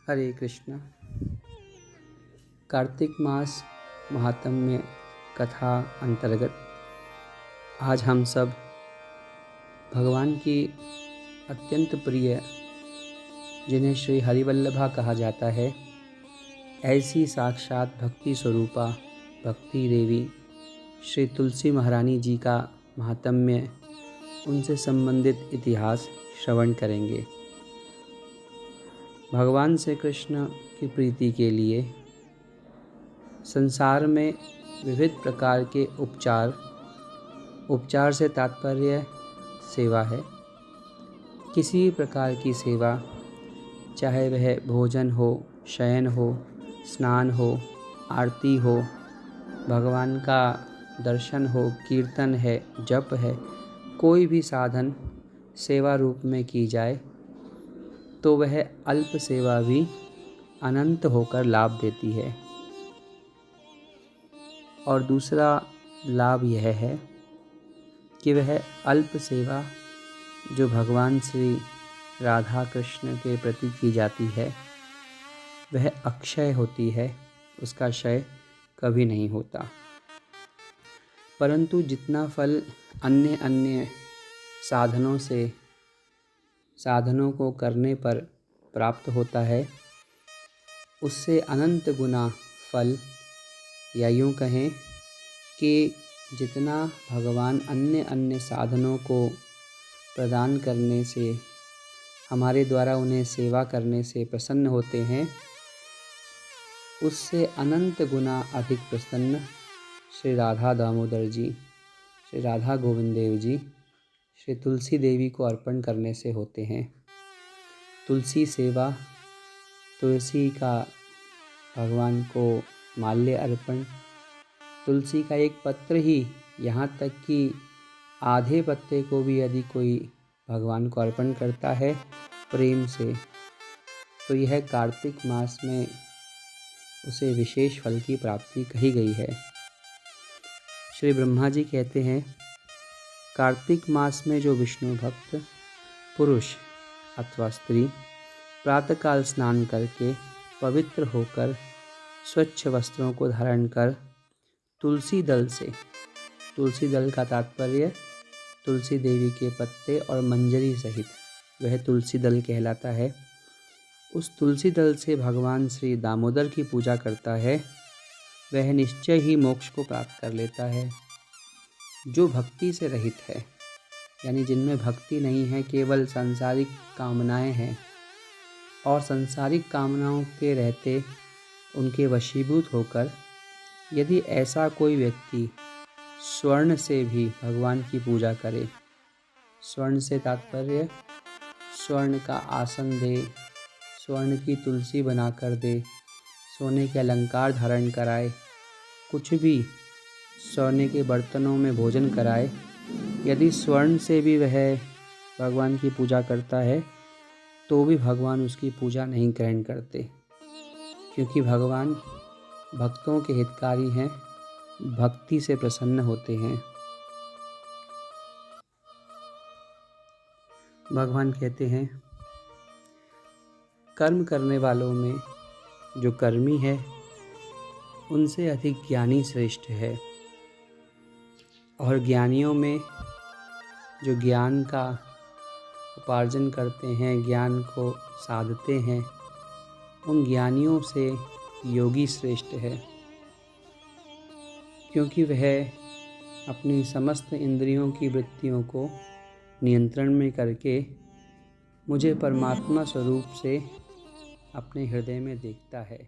हरे कृष्णा। कार्तिक मास महात्म्य कथा अंतर्गत आज हम सब भगवान की अत्यंत प्रिय, जिन्हें श्री हरिवल्लभा कहा जाता है, ऐसी साक्षात भक्ति स्वरूपा भक्ति देवी श्री तुलसी महारानी जी का महात्म्य, उनसे संबंधित इतिहास श्रवण करेंगे। भगवान श्री कृष्ण की प्रीति के लिए संसार में विविध प्रकार के उपचार से तात्पर्य सेवा है। किसी प्रकार की सेवा, चाहे वह भोजन हो, शयन हो, स्नान हो, आरती हो, भगवान का दर्शन हो, कीर्तन है, जप है, कोई भी साधन सेवा रूप में की जाए तो वह अल्प सेवा भी अनंत होकर लाभ देती है। और दूसरा लाभ यह है कि वह अल्प सेवा जो भगवान श्री राधा कृष्ण के प्रति की जाती है, वह अक्षय होती है, उसका क्षय कभी नहीं होता। परंतु जितना फल अन्य साधनों को करने पर प्राप्त होता है, उससे अनंत गुना फल, या यूँ कहें कि जितना भगवान अन्य साधनों को प्रदान करने से, हमारे द्वारा उन्हें सेवा करने से प्रसन्न होते हैं, उससे अनंत गुना अधिक प्रसन्न श्री राधा दामोदर जी, श्री राधा गोविंद देव जी, श्री तुलसी देवी को अर्पण करने से होते हैं। तुलसी सेवा, तुलसी का भगवान को माल्य अर्पण, तुलसी का एक पत्र ही, यहाँ तक कि आधे पत्ते को भी यदि कोई भगवान को अर्पण करता है प्रेम से, तो यह कार्तिक मास में उसे विशेष फल की प्राप्ति कही गई है। श्री ब्रह्मा जी कहते हैं, कार्तिक मास में जो विष्णु भक्त पुरुष अथवा स्त्री प्रातःकाल स्नान करके पवित्र होकर स्वच्छ वस्त्रों को धारण कर तुलसी दल का तात्पर्य तुलसी देवी के पत्ते और मंजरी सहित वह तुलसी दल कहलाता है, उस तुलसी दल से भगवान श्री दामोदर की पूजा करता है, वह निश्चय ही मोक्ष को प्राप्त कर लेता है। जो भक्ति से रहित है, यानी जिनमें भक्ति नहीं है, केवल सांसारिक कामनाएं हैं और सांसारिक कामनाओं के रहते उनके वशीभूत होकर यदि ऐसा कोई व्यक्ति स्वर्ण से भी भगवान की पूजा करे, स्वर्ण से तात्पर्य स्वर्ण का आसन दे, स्वर्ण की तुलसी बनाकर दे, सोने के अलंकार धारण कराए, कुछ भी सोने के बर्तनों में भोजन कराए, यदि स्वर्ण से भी वह भगवान की पूजा करता है तो भी भगवान उसकी पूजा नहीं ग्रहण करते, क्योंकि भगवान भक्तों के हितकारी हैं, भक्ति से प्रसन्न होते हैं। भगवान कहते हैं, कर्म करने वालों में जो कर्मी है उनसे अधिक ज्ञानी श्रेष्ठ है, और ज्ञानियों में जो ज्ञान का उपार्जन करते हैं, ज्ञान को साधते हैं, उन ज्ञानियों से योगी श्रेष्ठ है, क्योंकि वह अपनी समस्त इंद्रियों की वृत्तियों को नियंत्रण में करके मुझे परमात्मा स्वरूप से अपने हृदय में देखता है।